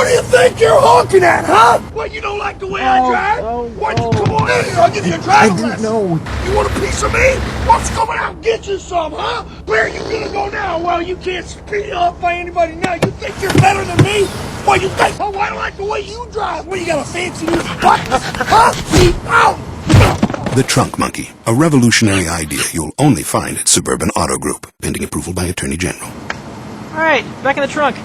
do you think you're honking at, huh? What, you don't like the way I drive? Why don't you come on in here? I'll give you a driving lesson. No. You want a piece of me? Why don't you come out and get you some, huh? Where are you gonna go now? Well, you can't speed up by anybody now. You think you're better than me? What, you think? Oh, I don't like the way you drive. What, you got a fancy new buttons? Huh? Keep out! The Trunk Monkey, a revolutionary idea you'll only find at Suburban Auto Group, pending approval by Attorney General. All right, back in the trunk.